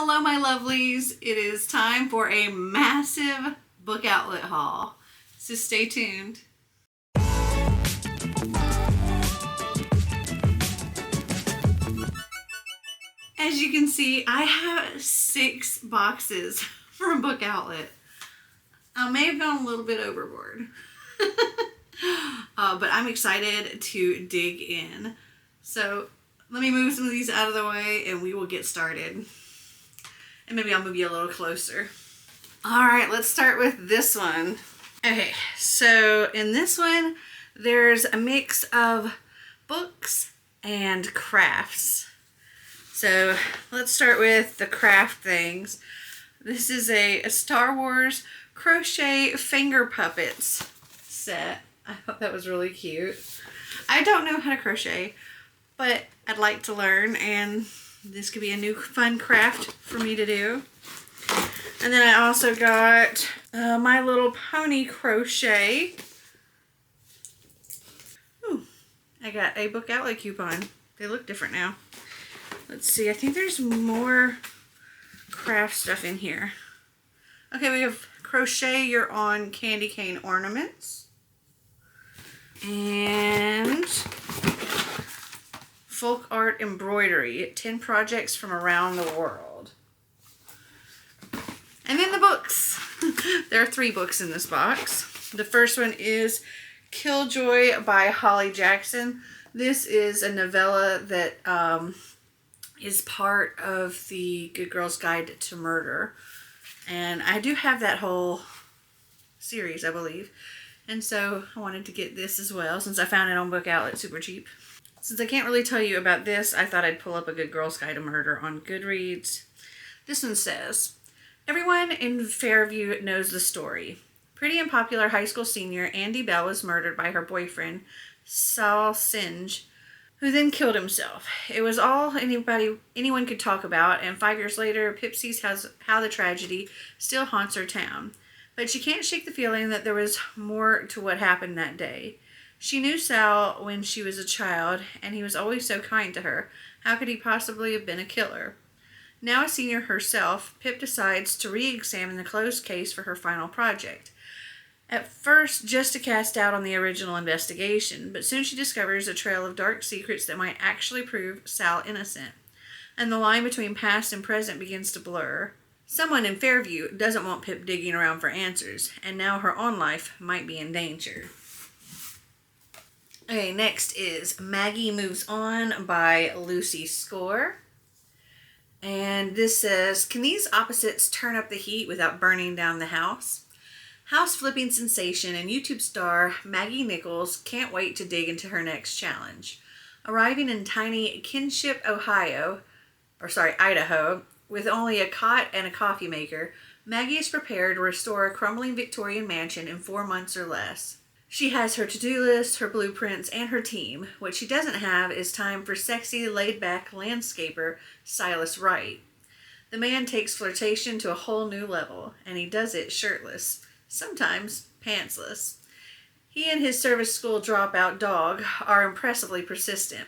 Hello, my lovelies. It is time for a massive book outlet haul, so stay tuned. As you can see, I have 6 boxes from Book Outlet. I may have gone a little bit overboard, but I'm excited to dig in. So let me move some of these out of the way and we will get started. And maybe I'll move you a little closer. All right, let's start with this one. Okay, so in this one, there's a mix of books and crafts. So let's start with the craft things. This is a Star Wars crochet finger puppets set. I thought that was really cute. I don't know how to crochet, but I'd like to learn, and this could be a new fun craft for me to do. And then I also got My Little Pony crochet. Ooh, I got a Book Outlet coupon. They look different now. Let's see, I think there's more craft stuff in here. Okay, we have Crochet Your Own Candy Cane Ornaments. And Folk Art Embroidery, 10 projects from around the world. And then the books. There are 3 books in this box. The first one is Killjoy by Holly Jackson. This is a novella that is part of the Good Girl's Guide to Murder. And I do have that whole series, I believe. And so I wanted to get this as well, since I found it on Book Outlet super cheap. Since I can't really tell you about this, I thought I'd pull up a Good Girl's Guide to Murder on Goodreads. This one says, everyone in Fairview knows the story. Pretty and popular high school senior Andy Bell was murdered by her boyfriend, Saul Singe, who then killed himself. It was all anyone could talk about, and 5 years later, Pip sees how the tragedy still haunts her town. But she can't shake the feeling that there was more to what happened that day. She knew Sal when she was a child, and he was always so kind to her. How could he possibly have been a killer? Now a senior herself, Pip decides to re-examine the closed case for her final project. At first, just to cast doubt on the original investigation, but soon she discovers a trail of dark secrets that might actually prove Sal innocent. And the line between past and present begins to blur. Someone in Fairview doesn't want Pip digging around for answers, and now her own life might be in danger. Okay, next is Maggie Moves On by Lucy Score. And this says, can these opposites turn up the heat without burning down the house? House flipping sensation and YouTube star Maggie Nichols can't wait to dig into her next challenge. Arriving in tiny Kinship, Idaho, with only a cot and a coffee maker, Maggie is prepared to restore a crumbling Victorian mansion in 4 months or less. She has her to-do list, her blueprints, and her team. What she doesn't have is time for sexy, laid-back landscaper Silas Wright. The man takes flirtation to a whole new level, and he does it shirtless. Sometimes pantsless. He and his service school dropout dog are impressively persistent,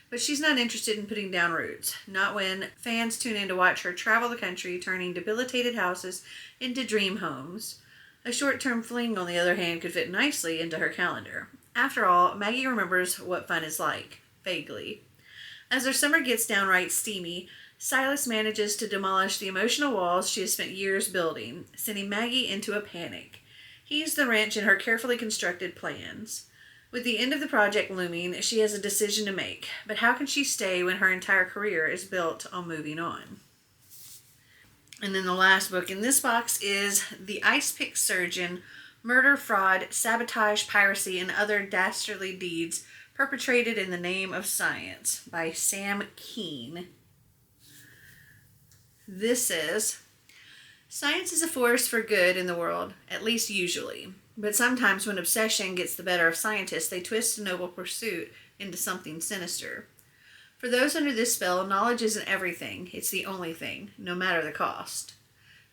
but she's not interested in putting down roots, not when fans tune in to watch her travel the country, turning debilitated houses into dream homes. A short-term fling, on the other hand, could fit nicely into her calendar. After all, Maggie remembers what fun is like, vaguely. As their summer gets downright steamy, Silas manages to demolish the emotional walls she has spent years building, sending Maggie into a panic. He's the wrench in her carefully constructed plans. With the end of the project looming, she has a decision to make. But how can she stay when her entire career is built on moving on? And then the last book in this box is The Ice Pick Surgeon, Murder, Fraud, Sabotage, Piracy, and Other Dastardly Deeds Perpetrated in the Name of Science by Sam Keene. This says, science is a force for good in the world, at least usually. But sometimes when obsession gets the better of scientists, they twist a noble pursuit into something sinister. For those under this spell, knowledge isn't everything. It's the only thing, no matter the cost.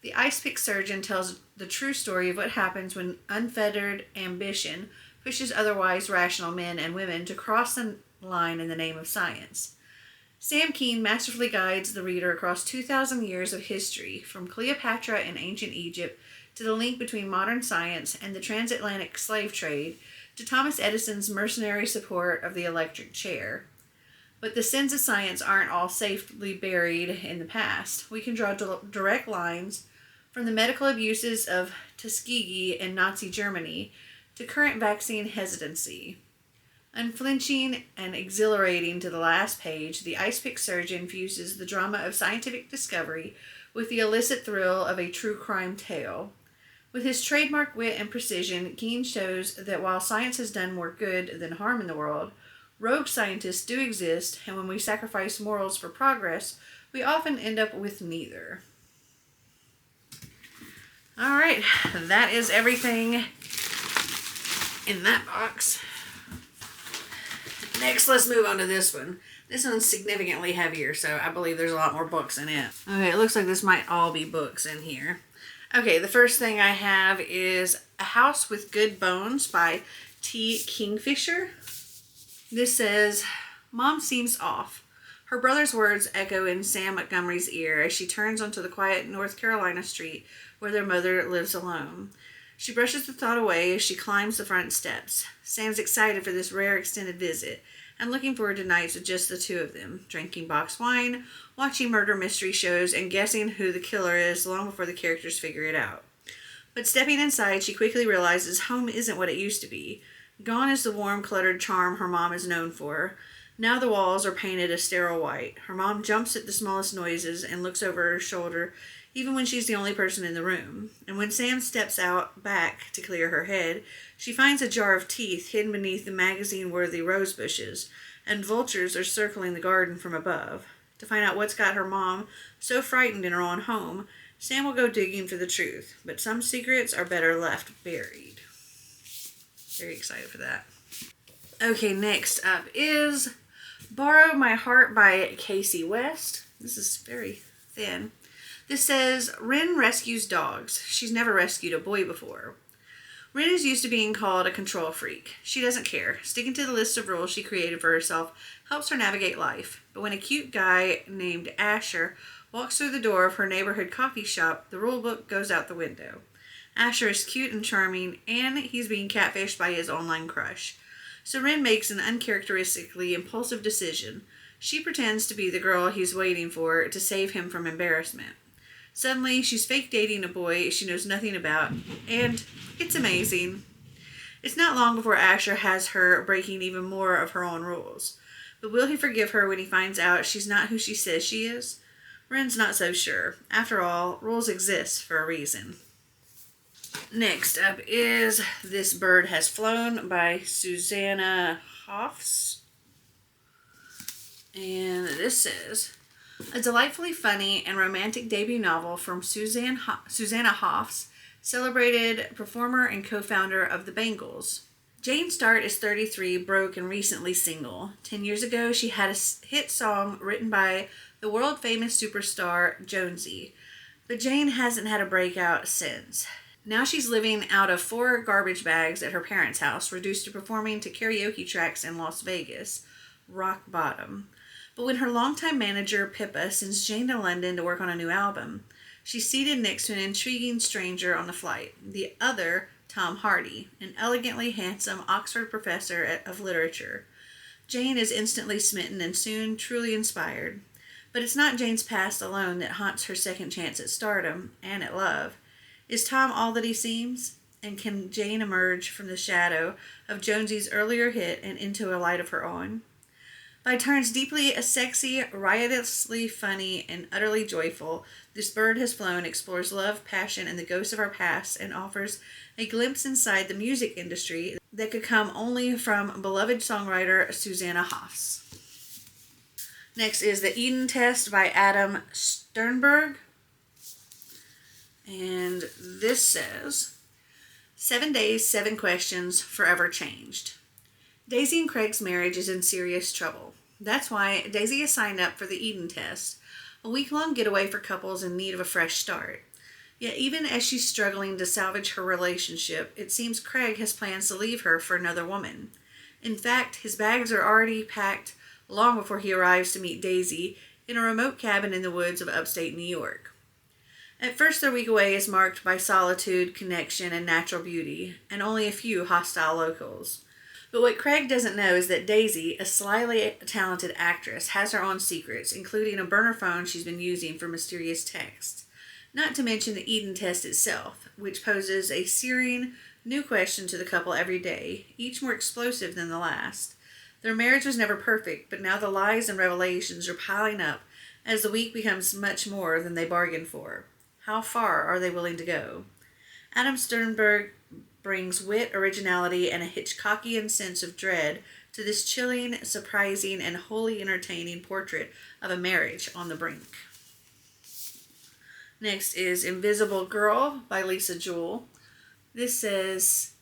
The Ice Pick Surgeon tells the true story of what happens when unfettered ambition pushes otherwise rational men and women to cross the line in the name of science. Sam Keen masterfully guides the reader across 2,000 years of history, from Cleopatra in ancient Egypt to the link between modern science and the transatlantic slave trade to Thomas Edison's mercenary support of the electric chair. But the sins of science aren't all safely buried in the past. We can draw direct lines from the medical abuses of Tuskegee in Nazi Germany to current vaccine hesitancy. Unflinching and exhilarating to the last page, the ice-pick surgeon fuses the drama of scientific discovery with the illicit thrill of a true crime tale. With his trademark wit and precision, Keen shows that while science has done more good than harm in the world, rogue scientists do exist, and when we sacrifice morals for progress, we often end up with neither. Alright, that is everything in that box. Next, let's move on to this one. This one's significantly heavier, so I believe there's a lot more books in it. Okay, it looks like this might all be books in here. Okay, the first thing I have is A House with Good Bones by T. Kingfisher. This says, Mom seems off. Her brother's words echo in Sam Montgomery's ear as she turns onto the quiet North Carolina street where their mother lives alone. She brushes the thought away as she climbs the front steps. Sam's excited for this rare extended visit and looking forward to nights with just the two of them, drinking boxed wine, watching murder mystery shows, and guessing who the killer is long before the characters figure it out. But stepping inside, she quickly realizes home isn't what it used to be. Gone is the warm, cluttered charm her mom is known for. Now the walls are painted a sterile white. Her mom jumps at the smallest noises and looks over her shoulder, even when she's the only person in the room. And when Sam steps out back to clear her head, she finds a jar of teeth hidden beneath the magazine-worthy rose bushes, and vultures are circling the garden from above. To find out what's got her mom so frightened in her own home, Sam will go digging for the truth, but some secrets are better left buried. Very excited for that. Okay, next up is Borrow My Heart by Casey West. This is very thin. This says, Rin rescues dogs. She's never rescued a boy before. Rin is used to being called a control freak. She doesn't care. Sticking to the list of rules she created for herself helps her navigate life. But when a cute guy named Asher walks through the door of her neighborhood coffee shop, the rule book goes out the window. Asher is cute and charming, and he's being catfished by his online crush. So Rin makes an uncharacteristically impulsive decision. She pretends to be the girl he's waiting for to save him from embarrassment. Suddenly, she's fake dating a boy she knows nothing about, and it's amazing. It's not long before Asher has her breaking even more of her own rules. But will he forgive her when he finds out she's not who she says she is? Rin's not so sure. After all, rules exist for a reason. Next up is This Bird Has Flown by Susanna Hoffs. And this says, a delightfully funny and romantic debut novel from Susanna Hoffs, celebrated performer and co-founder of the Bangles. Jane Start is 33, broke, and recently single. 10 years ago, she had a hit song written by the world-famous superstar Jonesy, but Jane hasn't had a breakout since. Now she's living out of 4 garbage bags at her parents' house, reduced to performing to karaoke tracks in Las Vegas. Rock bottom. But when her longtime manager, Pippa, sends Jane to London to work on a new album, she's seated next to an intriguing stranger on the flight, the other Tom Hardy, an elegantly handsome Oxford professor of literature. Jane is instantly smitten and soon truly inspired. But it's not Jane's past alone that haunts her second chance at stardom and at love. Is Tom all that he seems? And can Jane emerge from the shadow of Jonesy's earlier hit and into a light of her own? By turns deeply sexy, riotously funny, and utterly joyful, This Bird Has Flown explores love, passion, and the ghosts of our past, and offers a glimpse inside the music industry that could come only from beloved songwriter Susanna Hoffs. Next is The Eden Test by Adam Sternberg. And this says, 7 days, 7 questions, forever changed. Daisy and Craig's marriage is in serious trouble. That's why Daisy has signed up for the Eden Test, a week-long getaway for couples in need of a fresh start. Yet even as she's struggling to salvage her relationship, it seems Craig has plans to leave her for another woman. In fact, his bags are already packed long before he arrives to meet Daisy in a remote cabin in the woods of upstate New York. At first, their week away is marked by solitude, connection, and natural beauty, and only a few hostile locals. But what Craig doesn't know is that Daisy, a slyly talented actress, has her own secrets, including a burner phone she's been using for mysterious texts. Not to mention the Eden test itself, which poses a searing new question to the couple every day, each more explosive than the last. Their marriage was never perfect, but now the lies and revelations are piling up as the week becomes much more than they bargained for. How far are they willing to go? Adam Sternberg brings wit, originality, and a Hitchcockian sense of dread to this chilling, surprising, and wholly entertaining portrait of a marriage on the brink. Next is Invisible Girl by Lisa Jewell. This says,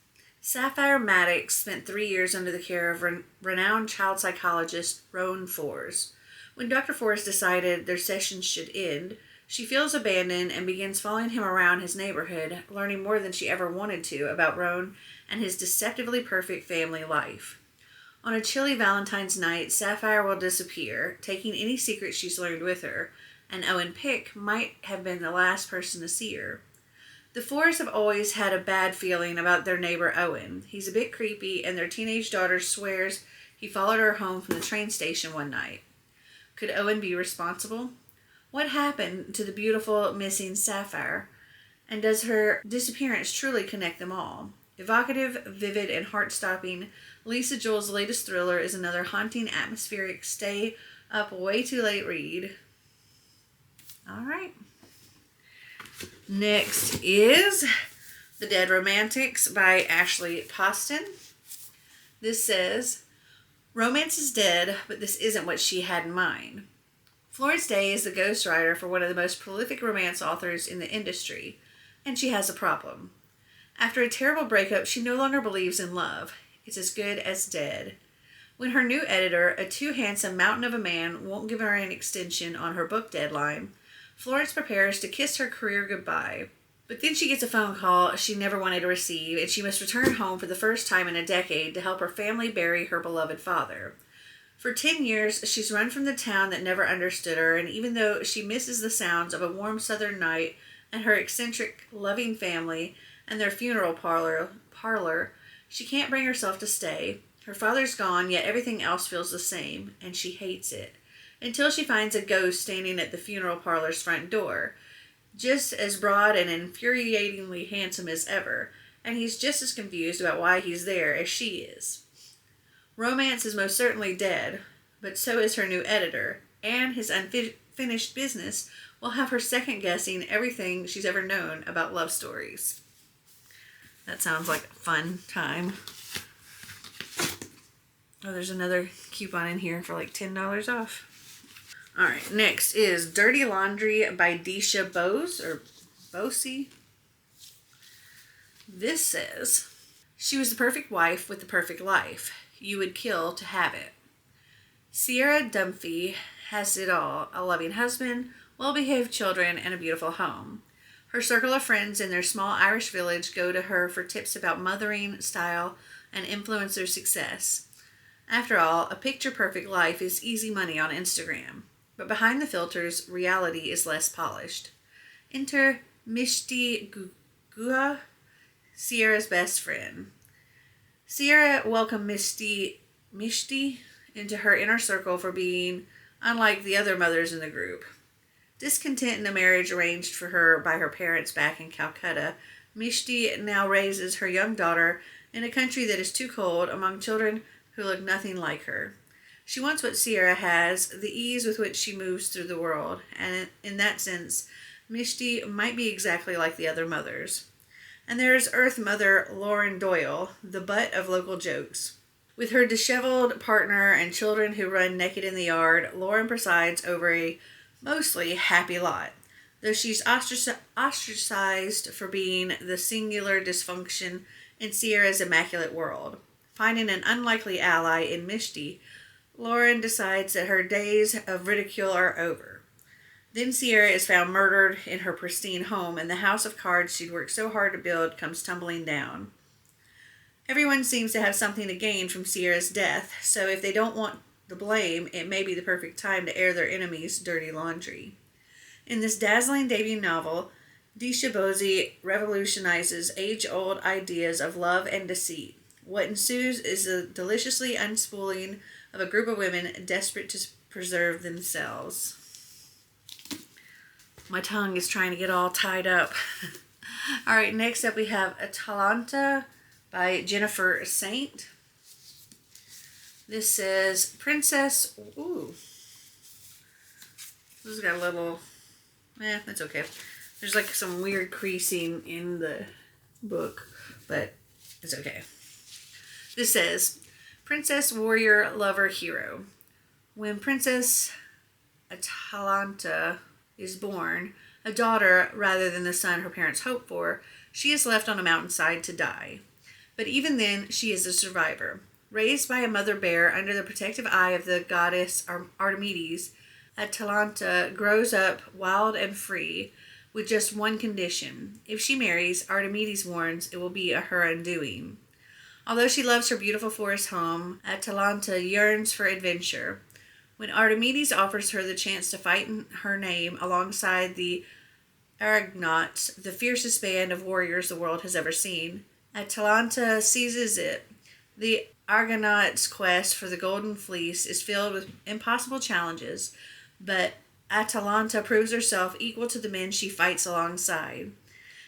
Sapphire Maddox spent 3 years under the care of renowned child psychologist Roan Fors. When Dr. Fors decided their sessions should end, she feels abandoned and begins following him around his neighborhood, learning more than she ever wanted to about Roan and his deceptively perfect family life. On a chilly Valentine's night, Sapphire will disappear, taking any secrets she's learned with her, and Owen Pick might have been the last person to see her. The Fors have always had a bad feeling about their neighbor Owen. He's a bit creepy, and their teenage daughter swears he followed her home from the train station one night. Could Owen be responsible? What happened to the beautiful missing Sapphire? And does her disappearance truly connect them all? Evocative, vivid, and heart-stopping, Lisa Jewell's latest thriller is another haunting, atmospheric, stay-up-way-too-late read. All right. Next is The Dead Romantics by Ashley Poston. This says, Romance is dead, but this isn't what she had in mind. Florence Day is the ghostwriter for one of the most prolific romance authors in the industry, and she has a problem. After a terrible breakup, she no longer believes in love. It's as good as dead. When her new editor, a too handsome mountain of a man, won't give her an extension on her book deadline, Florence prepares to kiss her career goodbye. But then she gets a phone call she never wanted to receive, and she must return home for the first time in a decade to help her family bury her beloved father. For 10 years, she's run from the town that never understood her, and even though she misses the sounds of a warm southern night and her eccentric, loving family and their funeral parlor, she can't bring herself to stay. Her father's gone, yet everything else feels the same, and she hates it. Until she finds a ghost standing at the funeral parlor's front door, just as broad and infuriatingly handsome as ever, and he's just as confused about why he's there as she is. Romance is most certainly dead, but so is her new editor, and his unfinished business will have her second-guessing everything she's ever known about love stories. That sounds like a fun time. Oh, there's another coupon in here for like $10 off. Alright, next is Dirty Laundry by Deisha Bose. This says, she was the perfect wife with the perfect life. You would kill to have it. Sierra Dunphy has it all, a loving husband, well-behaved children, and a beautiful home. Her circle of friends in their small Irish village go to her for tips about mothering, style, and influencer success. After all, a picture-perfect life is easy money on Instagram. But behind the filters, reality is less polished. Enter Mishti Gugua, Sierra's best friend. Sierra welcomed Mishti into her inner circle for being unlike the other mothers in the group. Discontent in a marriage arranged for her by her parents back in Calcutta, Mishti now raises her young daughter in a country that is too cold among children who look nothing like her. She wants what Sierra has, the ease with which she moves through the world, and in that sense, Mishti might be exactly like the other mothers. And there is Earth Mother Lauren Doyle, the butt of local jokes. With her disheveled partner and children who run naked in the yard, Lauren presides over a mostly happy lot, though she's ostracized for being the singular dysfunction in Sierra's immaculate world. Finding an unlikely ally in Mishti, Lauren decides that her days of ridicule are over. Then Sierra is found murdered in her pristine home, and the house of cards she'd worked so hard to build comes tumbling down. Everyone seems to have something to gain from Sierra's death, so if they don't want the blame, it may be the perfect time to air their enemies' dirty laundry. In this dazzling debut novel, Dishabozi revolutionizes age-old ideas of love and deceit. What ensues is a deliciously unspooling of a group of women desperate to preserve themselves. My tongue is trying to get all tied up. All right, next up we have Atalanta by Jennifer Saint. This says Princess. Ooh. This has got a little. That's okay. There's like some weird creasing in the book, but it's okay. This says Princess, Warrior, Lover, Hero. When Princess Atalanta is born, a daughter rather than the son her parents hoped for, she is left on a mountainside to die. But even then, she is a survivor. Raised by a mother bear under the protective eye of the goddess Artemis, Atalanta grows up wild and free with just one condition. If she marries, Artemis warns it will be her undoing. Although she loves her beautiful forest home, Atalanta yearns for adventure. When Artemis offers her the chance to fight in her name alongside the Argonauts, the fiercest band of warriors the world has ever seen, Atalanta seizes it. The Argonauts' quest for the Golden Fleece is filled with impossible challenges, but Atalanta proves herself equal to the men she fights alongside.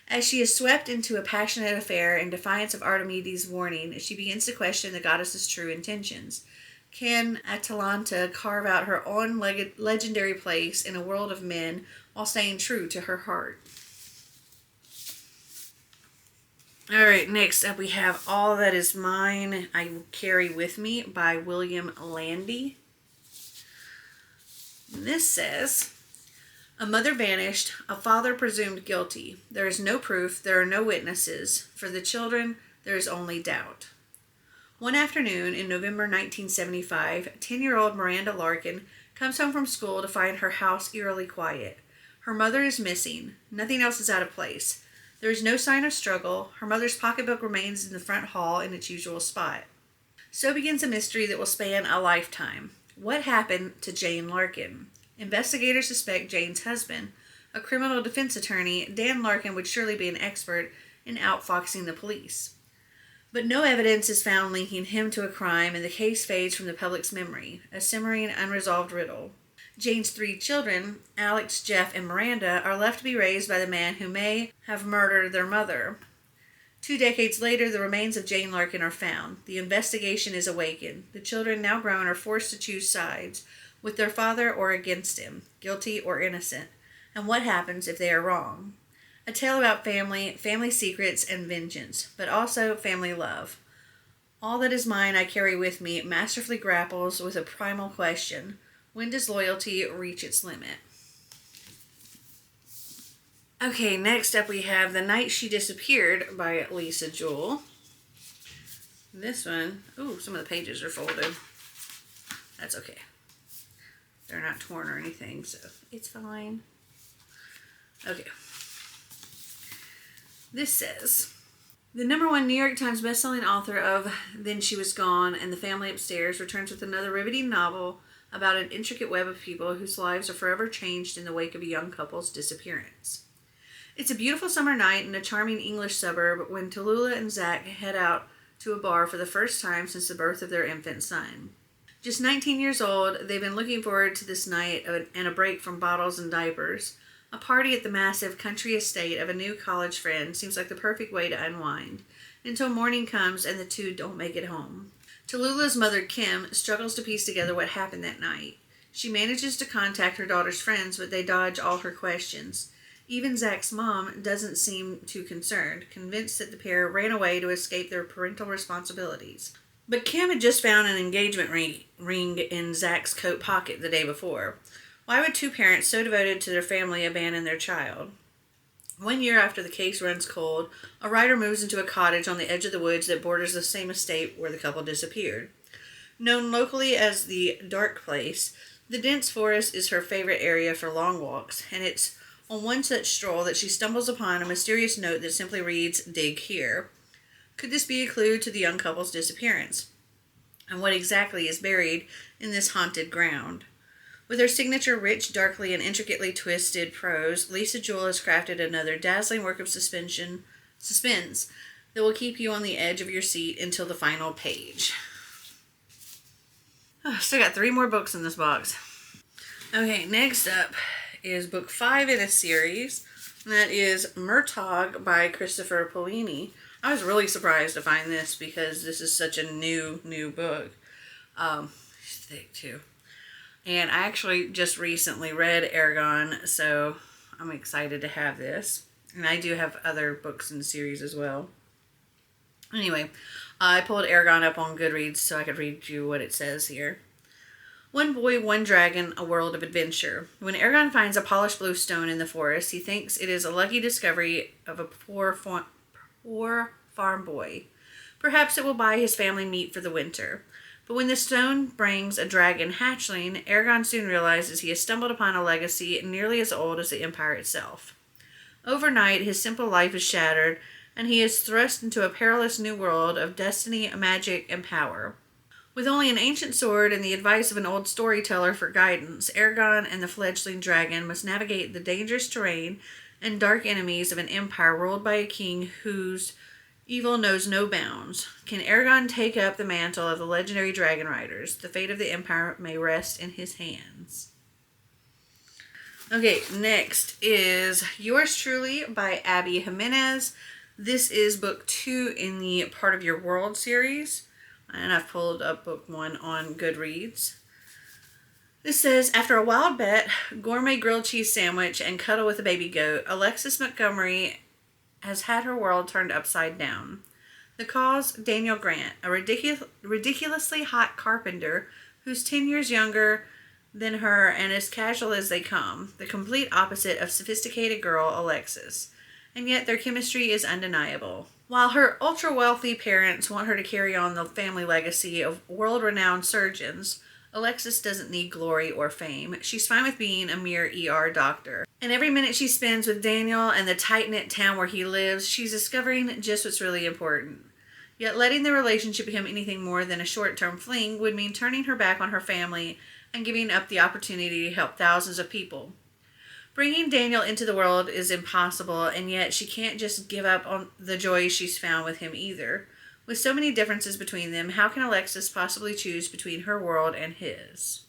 As she is swept into a passionate affair in defiance of Artemis' warning, she begins to question the goddess's true intentions. Can Atalanta carve out her own legendary place in a world of men while staying true to her heart? All right, next up we have All That Is Mine, I Carry With Me by William Landy. This says, a mother vanished, a father presumed guilty. There is no proof, there are no witnesses. For the children, there is only doubt. One afternoon in November 1975, 10-year-old Miranda Larkin comes home from school to find her house eerily quiet. Her mother is missing. Nothing else is out of place. There is no sign of struggle. Her mother's pocketbook remains in the front hall in its usual spot. So begins a mystery that will span a lifetime. What happened to Jane Larkin? Investigators suspect Jane's husband. A criminal defense attorney, Dan Larkin would surely be an expert in outfoxing the police. But no evidence is found linking him to a crime, and the case fades from the public's memory, a simmering, unresolved riddle. Jane's 3 children, Alex, Jeff, and Miranda, are left to be raised by the man who may have murdered their mother. 2 decades later, the remains of Jane Larkin are found. The investigation is awakened. The children, now grown, are forced to choose sides, with their father or against him, guilty or innocent. And what happens if they are wrong? A tale about family, family secrets, and vengeance, but also family love. All That Is Mine, I Carry With Me masterfully grapples with a primal question. When does loyalty reach its limit? Okay, next up we have The Night She Disappeared by Lisa Jewell. This one, ooh, some of the pages are folded. That's okay. They're not torn or anything, so it's fine. Okay. This says, the #1 New York Times bestselling author of Then She Was Gone and The Family Upstairs returns with another riveting novel about an intricate web of people whose lives are forever changed in the wake of a young couple's disappearance. It's a beautiful summer night in a charming English suburb when Tallulah and Zach head out to a bar for the first time since the birth of their infant son. Just 19 years old, they've been looking forward to this night and a break from bottles and diapers. A party at the massive country estate of a new college friend seems like the perfect way to unwind, until morning comes and the two don't make it home. Tallulah's mother, Kim, struggles to piece together what happened that night. She manages to contact her daughter's friends, but they dodge all her questions. Even Zach's mom doesn't seem too concerned, convinced that the pair ran away to escape their parental responsibilities. But Kim had just found an engagement ring in Zach's coat pocket the day before. Why would two parents so devoted to their family abandon their child? 1 year after the case runs cold, a writer moves into a cottage on the edge of the woods that borders the same estate where the couple disappeared. Known locally as the Dark Place, the dense forest is her favorite area for long walks, and it's on one such stroll that she stumbles upon a mysterious note that simply reads, "Dig here." Could this be a clue to the young couple's disappearance? and what exactly is buried in this haunted ground. With her signature rich, darkly, and intricately twisted prose, Lisa Jewell has crafted another dazzling work of suspense that will keep you on the edge of your seat until the final page. Oh, still got 3 more books in this box. Okay, next up is book 5 in a series. And that is Murtaugh by Christopher Paolini. I was really surprised to find this because this is such a new book. It's thick too. And I actually just recently read Eragon, so I'm excited to have this. And I do have other books in the series as well. Anyway, I pulled Eragon up on Goodreads so I could read you what it says here. One boy, one dragon, a world of adventure. When Eragon finds a polished blue stone in the forest, he thinks it is a lucky discovery of a poor farm boy. Perhaps it will buy his family meat for the winter. But when the stone brings a dragon hatchling, Eragon soon realizes he has stumbled upon a legacy nearly as old as the Empire itself. Overnight, his simple life is shattered, and he is thrust into a perilous new world of destiny, magic, and power. With only an ancient sword and the advice of an old storyteller for guidance, Eragon and the fledgling dragon must navigate the dangerous terrain and dark enemies of an empire ruled by a king whose evil knows no bounds. Can Eragon take up the mantle of the legendary dragon riders? The fate of the empire may rest in his hands. Okay, next is Yours Truly by Abby Jimenez. This is book 2 in the Part of Your World series. And I've pulled up book 1 on Goodreads. This says, after a wild bet, gourmet grilled cheese sandwich, and cuddle with a baby goat, Alexis Montgomery has had her world turned upside down. The cause, Daniel Grant, a ridiculously hot carpenter who's 10 years younger than her and as casual as they come, the complete opposite of sophisticated girl Alexis. And yet their chemistry is undeniable. While her ultra-wealthy parents want her to carry on the family legacy of world-renowned surgeons, Alexis doesn't need glory or fame. She's fine with being a mere ER doctor. And every minute she spends with Daniel and the tight-knit town where he lives, she's discovering just what's really important. Yet letting the relationship become anything more than a short-term fling would mean turning her back on her family and giving up the opportunity to help thousands of people. Bringing Daniel into the world is impossible, and yet she can't just give up on the joy she's found with him either. With so many differences between them, how can Alexis possibly choose between her world and his?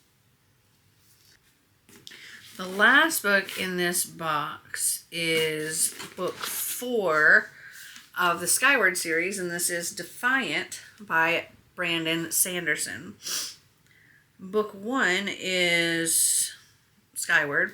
The last book in this box is book 4 of the Skyward series, and this is Defiant by Brandon Sanderson. Book 1 is Skyward,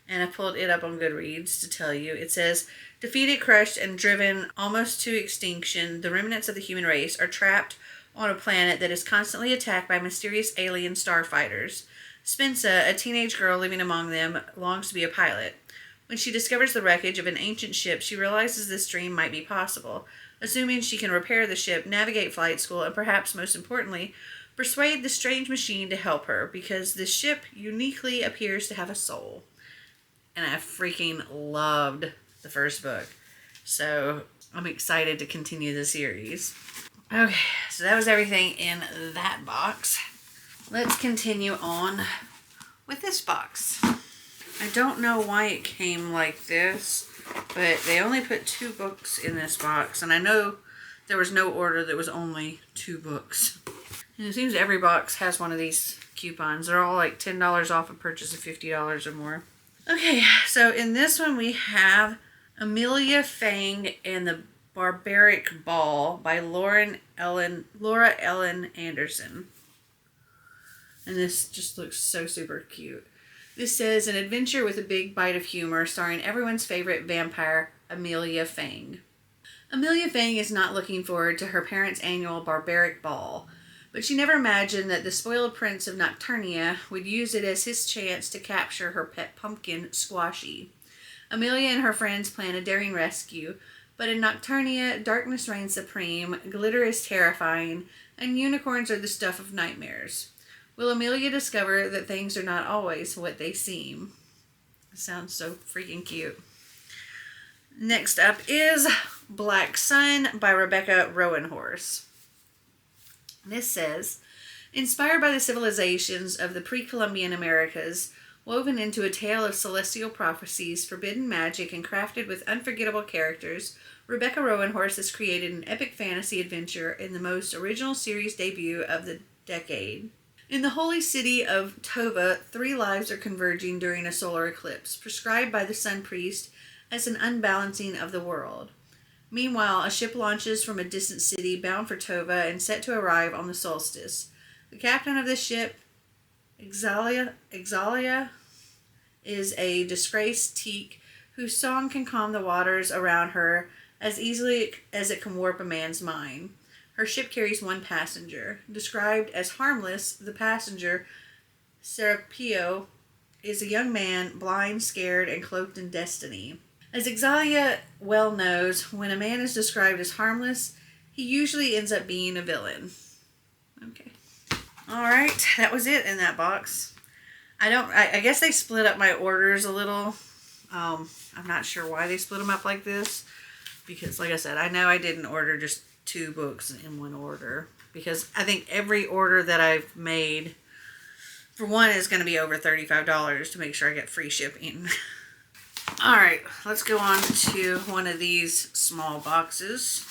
and I pulled it up on Goodreads to tell you. It says, defeated, crushed, and driven almost to extinction, the remnants of the human race are trapped on a planet that is constantly attacked by mysterious alien starfighters. Spensa, a teenage girl living among them, longs to be a pilot. When she discovers the wreckage of an ancient ship, she realizes this dream might be possible, assuming she can repair the ship, navigate flight school, and perhaps most importantly, persuade the strange machine to help her, because this ship uniquely appears to have a soul. And I freaking loved the first book. So I'm excited to continue the series. Okay, so that was everything in that box. Let's continue on with this box. I don't know why it came like this, but they only put 2 books in this box. And I know there was no order, there was only 2 books. And it seems every box has one of these coupons. They're all like $10 off a purchase of $50 or more. Okay, so in this one we have Amelia Fang and the Barbaric Ball by Laura Ellen Anderson. And this just looks so super cute. This says, an adventure with a big bite of humor starring everyone's favorite vampire, Amelia Fang. Amelia Fang is not looking forward to her parents' annual Barbaric Ball, but she never imagined that the spoiled prince of Nocturnia would use it as his chance to capture her pet pumpkin, Squashy. Amelia and her friends plan a daring rescue, but in Nocturnia, darkness reigns supreme, glitter is terrifying, and unicorns are the stuff of nightmares. Will Amelia discover that things are not always what they seem? It sounds so freaking cute. Next up is Black Sun by Rebecca Rowanhorse. This says, Inspired by the civilizations of the pre-Columbian Americas, woven into a tale of celestial prophecies, forbidden magic, and crafted with unforgettable characters, Rebecca Rowanhorse has created an epic fantasy adventure in the most original series debut of the decade. In the holy city of Tova, 3 lives are converging during a solar eclipse, prescribed by the sun priest as an unbalancing of the world. Meanwhile, a ship launches from a distant city bound for Tova and set to arrive on the solstice. The captain of this ship, Exalia, is a disgraced teak whose song can calm the waters around her as easily as it can warp a man's mind. Her ship carries 1 passenger. Described as harmless, the passenger, Serapio, is a young man, blind, scared, and cloaked in destiny. As Exalia well knows, when a man is described as harmless, he usually ends up being a villain. Okay. Alright, that was it in that box. I guess they split up my orders a little. I'm not sure why they split them up like this. Because, like I said, I know I didn't order just 2 books in one order. Because I think every order that I've made, for one, is going to be over $35 to make sure I get free shipping. Alright, let's go on to one of these small boxes.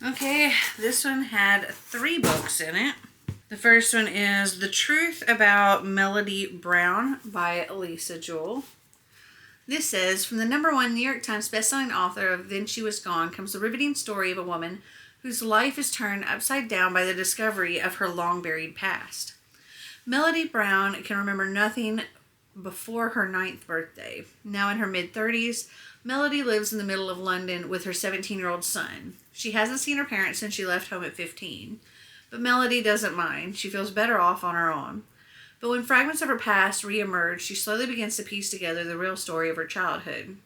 Okay, this one had 3 books in it. The first one is The Truth About Melody Brown by Lisa Joel. This says, from the #1 New York Times bestselling author of Then She Was Gone comes the riveting story of a woman whose life is turned upside down by the discovery of her long-buried past. Melody Brown can remember nothing before her 9th birthday. Now in her mid-30s, Melody lives in the middle of London with her 17-year-old son. She hasn't seen her parents since she left home at 15. But Melody doesn't mind. She feels better off on her own. But when fragments of her past re-emerge, she slowly begins to piece together the real story of her childhood.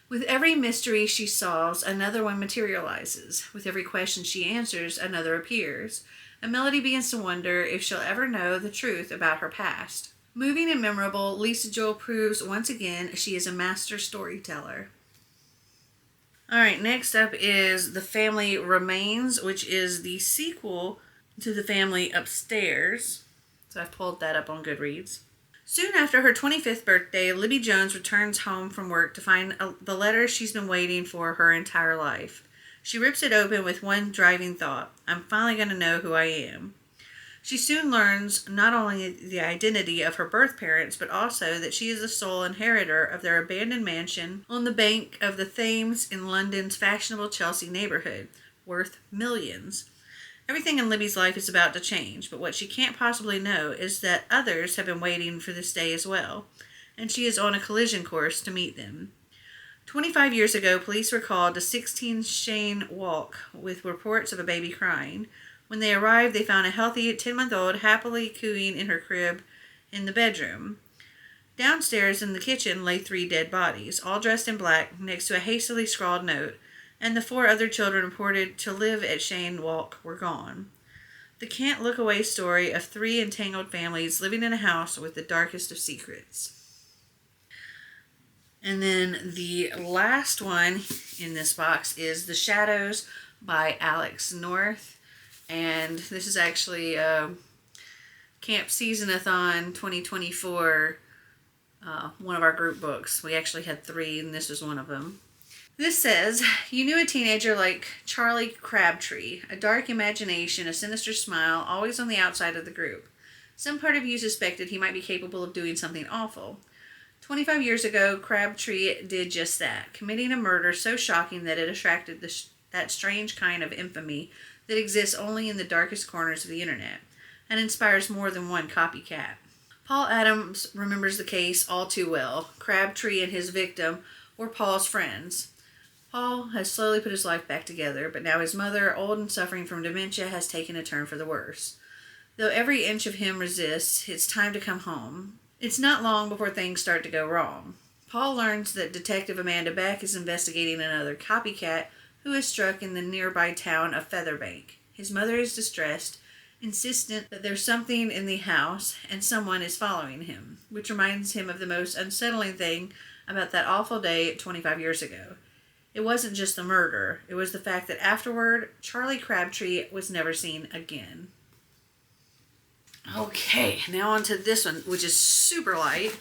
With every mystery she solves, another one materializes. With every question she answers, another appears. And Melody begins to wonder if she'll ever know the truth about her past. Moving and memorable, Lisa Joel proves once again she is a master storyteller. Alright, next up is The Family Remains, which is the sequel to The Family Upstairs. So I've pulled that up on Goodreads. Soon after her 25th birthday, Libby Jones returns home from work to find the letter she's been waiting for her entire life. She rips it open with one driving thought: I'm finally going to know who I am. She soon learns not only the identity of her birth parents, but also that she is the sole inheritor of their abandoned mansion on the bank of the Thames in London's fashionable Chelsea neighborhood, worth millions. Everything in Libby's life is about to change, but what she can't possibly know is that others have been waiting for this day as well, and she is on a collision course to meet them. 25 years ago, police were called to 16 Cheyne Walk with reports of a baby crying. When they arrived, they found a healthy 10-month-old happily cooing in her crib in the bedroom. Downstairs in the kitchen lay 3 dead bodies, all dressed in black, next to a hastily scrawled note, and the 4 other children reported to live at Cheyne Walk were gone. The can't-look-away story of 3 entangled families living in a house with the darkest of secrets. And then the last one in this box is The Shadows by Alex North. And this is actually Camp Season-a-thon 2024, one of our group books. We actually had 3, and this was one of them. This says, you knew a teenager like Charlie Crabtree, a dark imagination, a sinister smile, always on the outside of the group. Some part of you suspected he might be capable of doing something awful. 25 years ago, Crabtree did just that, committing a murder so shocking that it attracted that strange kind of infamy that exists only in the darkest corners of the internet, and inspires more than one copycat. Paul Adams remembers the case all too well. Crabtree and his victim were Paul's friends. Paul has slowly put his life back together, but now his mother, old and suffering from dementia, has taken a turn for the worse. Though every inch of him resists, it's time to come home. It's not long before things start to go wrong. Paul learns that Detective Amanda Beck is investigating another copycat who is struck in the nearby town of Featherbank. His mother is distressed, insistent that there's something in the house and someone is following him, which reminds him of the most unsettling thing about that awful day 25 years ago. It wasn't just the murder, it was the fact that afterward, Charlie Crabtree was never seen again. Okay, now on to this one, which is super light.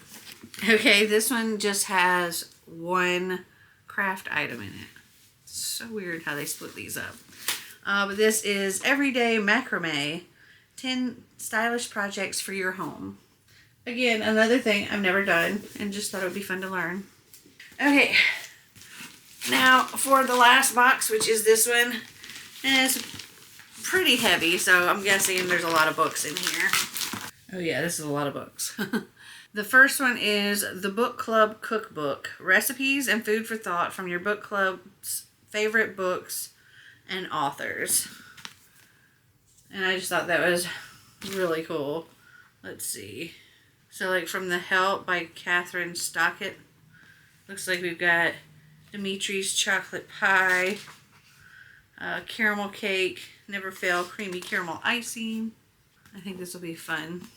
Okay, this one just has one craft item in it. It's so weird how they split these up. But this is Everyday Macrame, 10 stylish projects for your home. Again, another thing I've never done and just thought it would be fun to learn. Okay, now for the last box, which is this one. And it's pretty heavy, so I'm guessing there's a lot of books in here. Oh yeah, this is a lot of books. The first one is the Book Club Cookbook, recipes and food for thought from your book club's favorite books and authors. And I just thought that was really cool. Let's see. So like from The Help by Catherine Stockett. Looks like we've got Dimitri's Chocolate Pie, caramel cake, never fail, creamy caramel icing. I think this will be fun.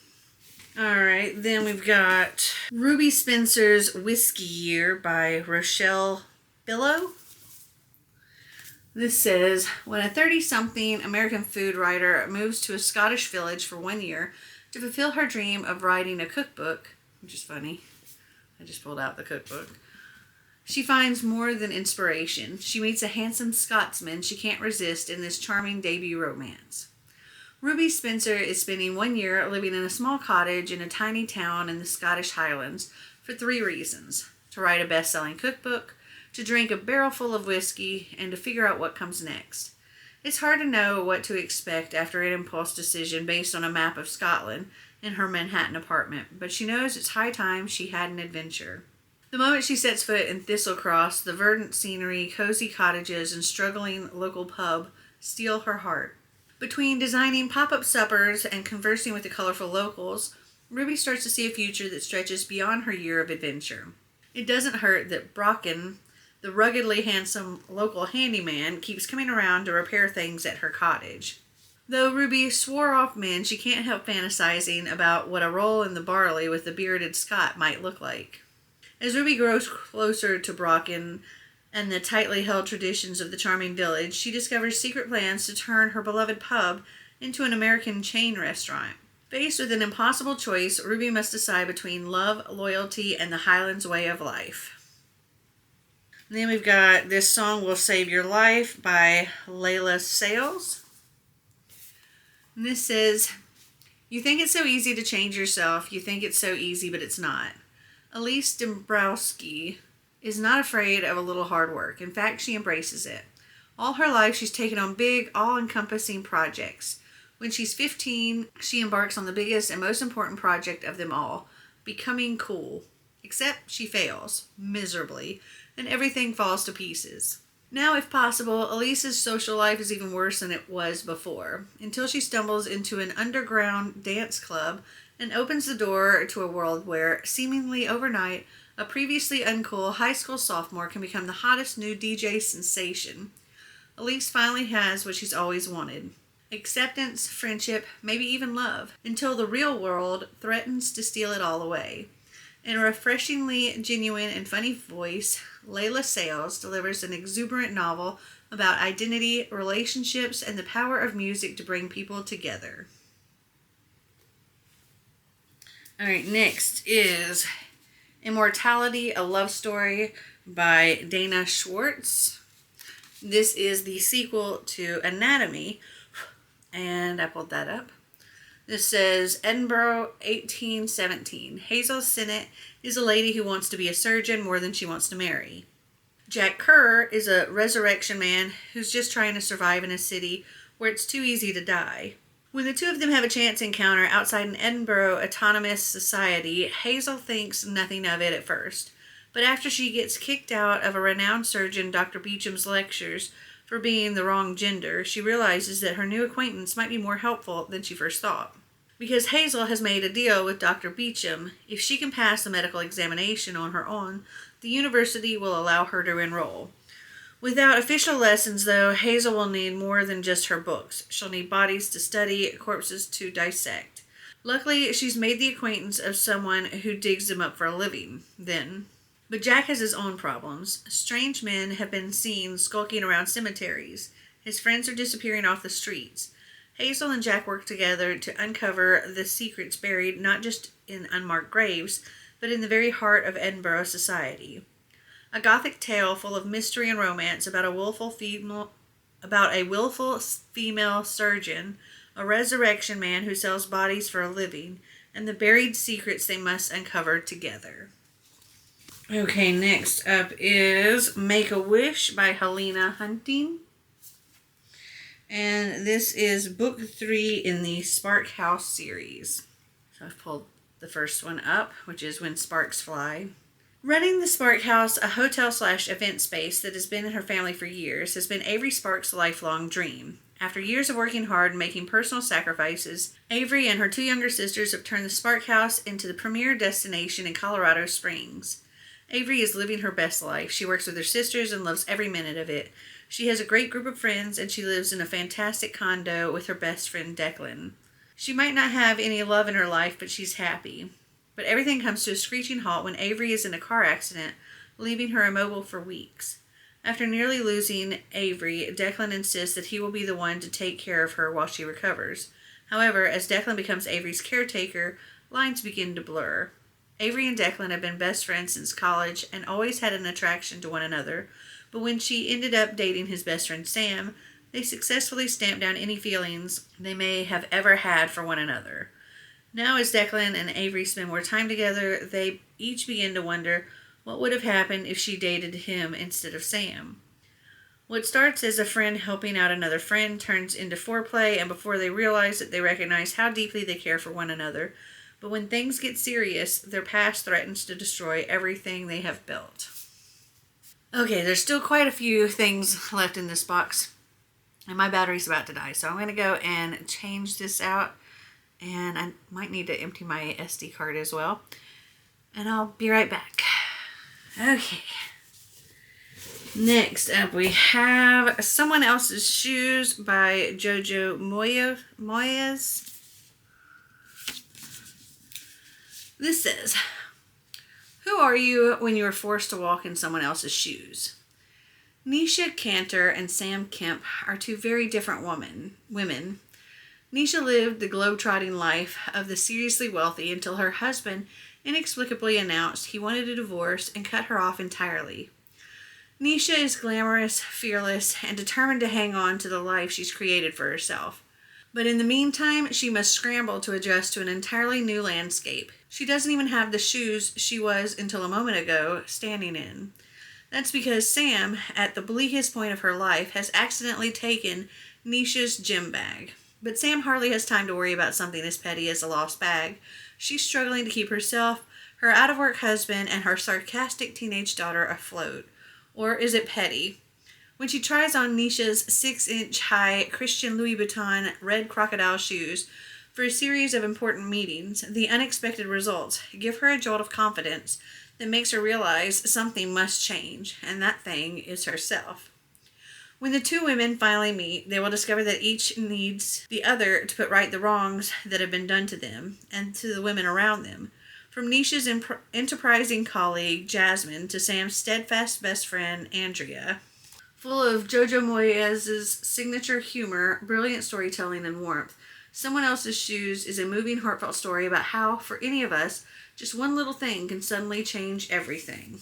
Alright, then we've got Ruby Spencer's Whiskey Year by Rochelle Billow. This says, when a 30-something American food writer moves to a Scottish village for 1 year to fulfill her dream of writing a cookbook, which is funny, I just pulled out the cookbook, she finds more than inspiration. She meets a handsome Scotsman she can't resist in this charming debut romance. Ruby Spencer is spending 1 year living in a small cottage in a tiny town in the Scottish Highlands for 3 reasons: to write a best-selling cookbook, to drink a barrel full of whiskey, and to figure out what comes next. It's hard to know what to expect after an impulse decision based on a map of Scotland in her Manhattan apartment, but she knows it's high time she had an adventure. The moment she sets foot in Thistlecross, the verdant scenery, cozy cottages, and struggling local pub steal her heart. Between designing pop-up suppers and conversing with the colorful locals, Ruby starts to see a future that stretches beyond her year of adventure. It doesn't hurt that Brocken, the ruggedly handsome local handyman, keeps coming around to repair things at her cottage. Though Ruby swore off men, she can't help fantasizing about what a roll in the barley with the bearded Scot might look like. As Ruby grows closer to Brocken and the tightly held traditions of the charming village, she discovers secret plans to turn her beloved pub into an American chain restaurant. Faced with an impossible choice, Ruby must decide between love, loyalty, and the Highlands way of life. And then we've got This Song Will Save Your Life by Layla Sales. And this says, you think it's so easy to change yourself. You think it's so easy, but it's not. Elise Dombrowski is not afraid of a little hard work. In fact, she embraces it. All her life, she's taken on big, all-encompassing projects. When she's 15, she embarks on the biggest and most important project of them all, becoming cool. Except she fails, miserably, and everything falls to pieces. Now, if possible, Elise's social life is even worse than it was before, until she stumbles into an underground dance club and opens the door to a world where, seemingly overnight, a previously uncool high school sophomore can become the hottest new DJ sensation. Elise finally has what she's always wanted: acceptance, friendship, maybe even love, until the real world threatens to steal it all away. In a refreshingly genuine and funny voice, Layla Sales delivers an exuberant novel about identity, relationships, and the power of music to bring people together. Alright, next is Immortality, a Love Story by Dana Schwartz. This is the sequel to Anatomy, and I pulled that up. This says, Edinburgh, 1817. Hazel Sinnott is a lady who wants to be a surgeon more than she wants to marry. Jack Kerr is a resurrection man who's just trying to survive in a city where it's too easy to die. When the two of them have a chance encounter outside an Edinburgh autonomous society, Hazel thinks nothing of it at first. But after she gets kicked out of a renowned surgeon, Dr. Beecham's lectures, for being the wrong gender, she realizes that her new acquaintance might be more helpful than she first thought. Because Hazel has made a deal with Dr. Beecham, if she can pass the medical examination on her own, the university will allow her to enroll. Without official lessons, though, Hazel will need more than just her books. She'll need bodies to study, corpses to dissect. Luckily, she's made the acquaintance of someone who digs them up for a living, then. But Jack has his own problems. Strange men have been seen skulking around cemeteries. His friends are disappearing off the streets. Hazel and Jack work together to uncover the secrets buried not just in unmarked graves, but in the very heart of Edinburgh society. A gothic tale full of mystery and romance about a willful female surgeon, a resurrection man who sells bodies for a living, and the buried secrets they must uncover together. Okay, next up is Make-A-Wish by Helena Hunting. And this is book 3 in the Spark House series. So I've pulled the first one up, which is When Sparks Fly. Running the Spark House, a hotel/event space that has been in her family for years, has been Avery Sparks' lifelong dream. After years of working hard and making personal sacrifices, Avery and her 2 younger sisters have turned the Spark House into the premier destination in Colorado Springs. Avery is living her best life. She works with her sisters and loves every minute of it. She has a great group of friends, and she lives in a fantastic condo with her best friend Declan. She might not have any love in her life, but she's happy. But everything comes to a screeching halt when Avery is in a car accident, leaving her immobile for weeks. After nearly losing Avery, Declan insists that he will be the one to take care of her while she recovers. However, as Declan becomes Avery's caretaker, lines begin to blur. Avery and Declan have been best friends since college and always had an attraction to one another, but when she ended up dating his best friend Sam, they successfully stamped down any feelings they may have ever had for one another. Now, as Declan and Avery spend more time together, they each begin to wonder what would have happened if she dated him instead of Sam. What starts as a friend helping out another friend turns into foreplay, and before they realize it, they recognize how deeply they care for one another. But when things get serious, their past threatens to destroy everything they have built. Okay, there's still quite a few things left in this box, and my battery's about to die, so I'm going to go and change this out. And I might need to empty my SD card as well. And I'll be right back. Okay. Next up we have Someone Else's Shoes by Jojo Moyes. This says, who are you when you are forced to walk in someone else's shoes? Nisha Cantor and Sam Kemp are 2 very different women. Nisha lived the globe-trotting life of the seriously wealthy until her husband inexplicably announced he wanted a divorce and cut her off entirely. Nisha is glamorous, fearless, and determined to hang on to the life she's created for herself. But in the meantime, she must scramble to adjust to an entirely new landscape. She doesn't even have the shoes she was, until a moment ago, standing in. That's because Sam, at the bleakest point of her life, has accidentally taken Nisha's gym bag. But Sam hardly has time to worry about something as petty as a lost bag. She's struggling to keep herself, her out-of-work husband, and her sarcastic teenage daughter afloat. Or is it petty? When she tries on Nisha's 6-inch-high Christian Louis Vuitton red crocodile shoes for a series of important meetings, the unexpected results give her a jolt of confidence that makes her realize something must change, and that thing is herself. When the 2 women finally meet, they will discover that each needs the other to put right the wrongs that have been done to them and to the women around them. From Nisha's enterprising colleague, Jasmine, to Sam's steadfast best friend, Andrea. Full of Jojo Moyes' signature humor, brilliant storytelling, and warmth, Someone Else's Shoes is a moving, heartfelt story about how, for any of us, just one little thing can suddenly change everything.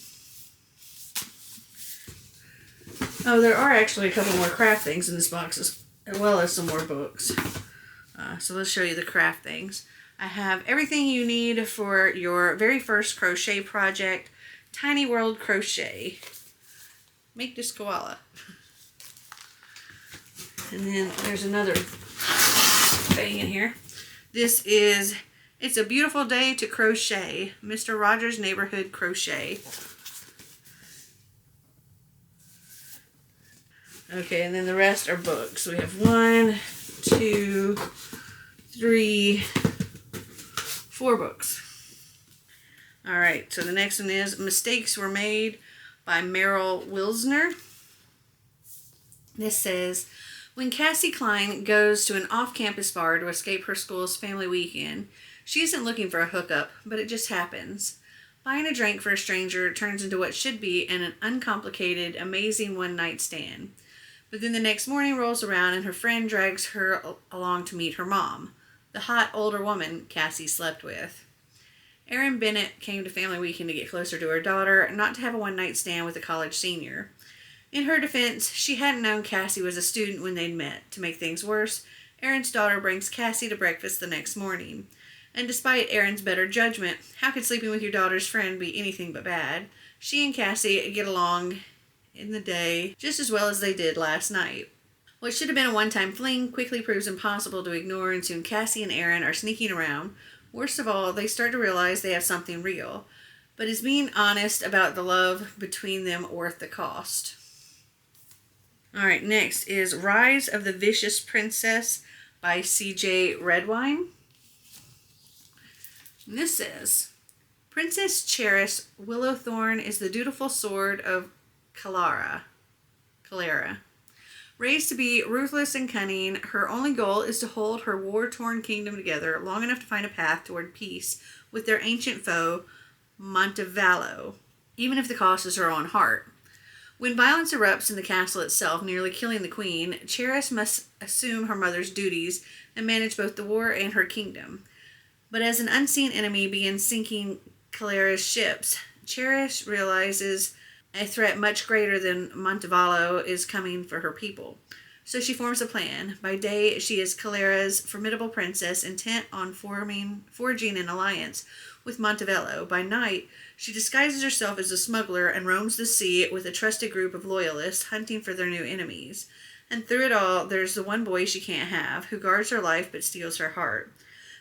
Oh, there are actually a couple more craft things in this box, as well as some more books. So let's show you the craft things. I have everything you need for your very first crochet project, Tiny World Crochet. Make this koala. And then there's another thing in here. This is It's a Beautiful Day to Crochet, Mr. Rogers' Neighborhood Crochet. Okay, and then the rest are books. We have 1, 2, 3, 4 books. Alright, so the next one is Mistakes Were Made by Meryl Wilsner. This says, when Cassie Klein goes to an off-campus bar to escape her school's family weekend, she isn't looking for a hookup, but it just happens. Buying a drink for a stranger turns into what should be an uncomplicated, amazing one-night stand. But then the next morning rolls around and her friend drags her along to meet her mom, the hot older woman Cassie slept with. Erin Bennett came to family weekend to get closer to her daughter, not to have a one-night stand with a college senior. In her defense, she hadn't known Cassie was a student when they'd met. To make things worse, Erin's daughter brings Cassie to breakfast the next morning. And despite Erin's better judgment, how could sleeping with your daughter's friend be anything but bad? She and Cassie get along in the day just as well as they did last night. What should have been a one-time fling quickly proves impossible to ignore, and soon Cassie and Erin are sneaking around. Worst of all, they start to realize they have something real. But is being honest about the love between them worth the cost? Alright, next is Rise of the Vicious Princess by C.J. Redwine. And this says, Princess Cherish Willowthorn is the dutiful sword of Kalara. Raised to be ruthless and cunning, her only goal is to hold her war-torn kingdom together long enough to find a path toward peace with their ancient foe, Montevallo, even if the cost is her own heart. When violence erupts in the castle itself, nearly killing the queen, Cherish must assume her mother's duties and manage both the war and her kingdom. But as an unseen enemy begins sinking Kalara's ships, Cherish realizes a threat much greater than Montevallo is coming for her people. So she forms a plan. By day, she is Kalara's formidable princess, intent on forging an alliance with Montevallo. By night, she disguises herself as a smuggler and roams the sea with a trusted group of loyalists, hunting for their new enemies. And through it all, there's the one boy she can't have, who guards her life but steals her heart.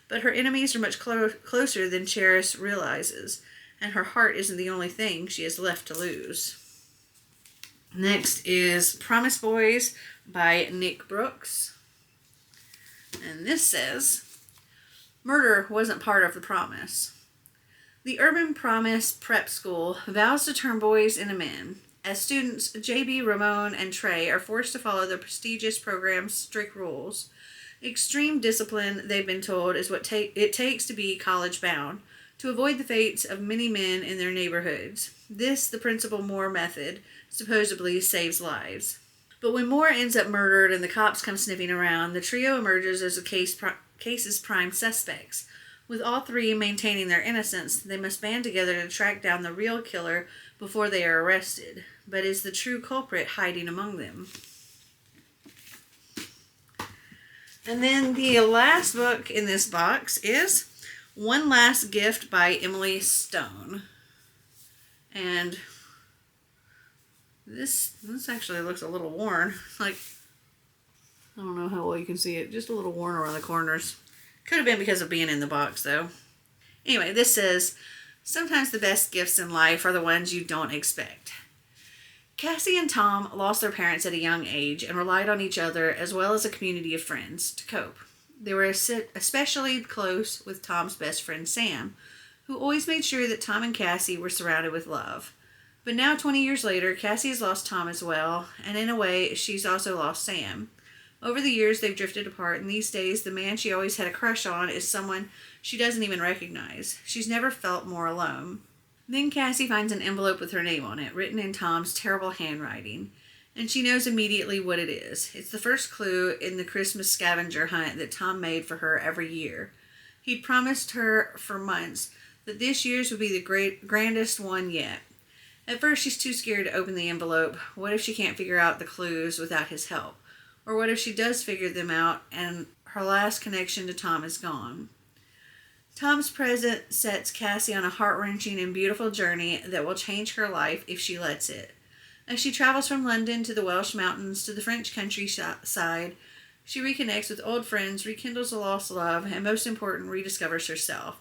But her enemies are much closer than Cherish realizes, and her heart isn't the only thing she has left to lose. Next is Promise Boys by Nick Brooks. And this says, Murder wasn't part of the promise. The Urban Promise Prep School vows to turn boys into men. As students, JB, Ramon, and Trey are forced to follow the prestigious program's strict rules. Extreme discipline, they've been told, is what it takes to be college-bound, to avoid the fates of many men in their neighborhoods. This, the Principal Moore method, supposedly saves lives. But when Moore ends up murdered and the cops come sniffing around, the trio emerges as the case's prime suspects. With all three maintaining their innocence, they must band together to track down the real killer before they are arrested. But is the true culprit hiding among them? And then the last book in this box is One Last Gift by Emily Stone. And this actually looks a little worn. Like, I don't know how well you can see it. Just a little worn around the corners. Could have been because of being in the box, though. Anyway, this says, sometimes the best gifts in life are the ones you don't expect. Cassie and Tom lost their parents at a young age and relied on each other as well as a community of friends to cope. They were especially close with Tom's best friend Sam, who always made sure that Tom and Cassie were surrounded with love. But now, 20 years later, Cassie has lost Tom as well, and in a way, she's also lost Sam. Over the years, they've drifted apart, and these days, the man she always had a crush on is someone she doesn't even recognize. She's never felt more alone. Then Cassie finds an envelope with her name on it, written in Tom's terrible handwriting, and she knows immediately what it is. It's the first clue in the Christmas scavenger hunt that Tom made for her every year. He'd promised her for months that this year's would be the grandest one yet. At first, she's too scared to open the envelope. What if she can't figure out the clues without his help? Or what if she does figure them out and her last connection to Tom is gone? Tom's present sets Cassie on a heart-wrenching and beautiful journey that will change her life if she lets it. As she travels from London to the Welsh mountains to the French countryside, she reconnects with old friends, rekindles a lost love, and most important, rediscovers herself.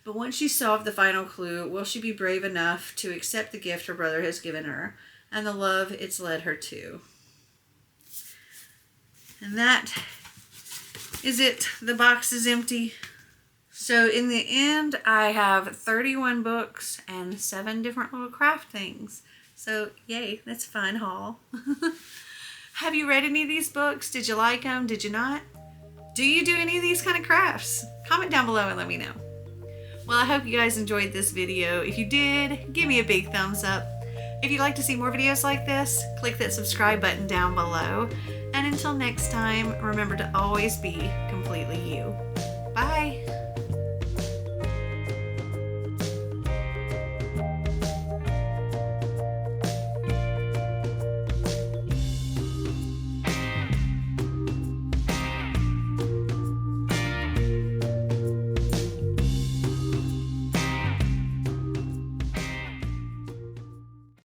But once she's solved the final clue, will she be brave enough to accept the gift her brother has given her and the love it's led her to? And that is it. The box is empty. So in the end, I have 31 books and 7 different little craft things. So yay, that's a fun haul. Have you read any of these books? Did you like them? Did you not? Do you do any of these kind of crafts? Comment down below and let me know. Well, I hope you guys enjoyed this video. If you did, give me a big thumbs up. If you'd like to see more videos like this, click that subscribe button down below. And until next time, remember to always be completely you. Bye.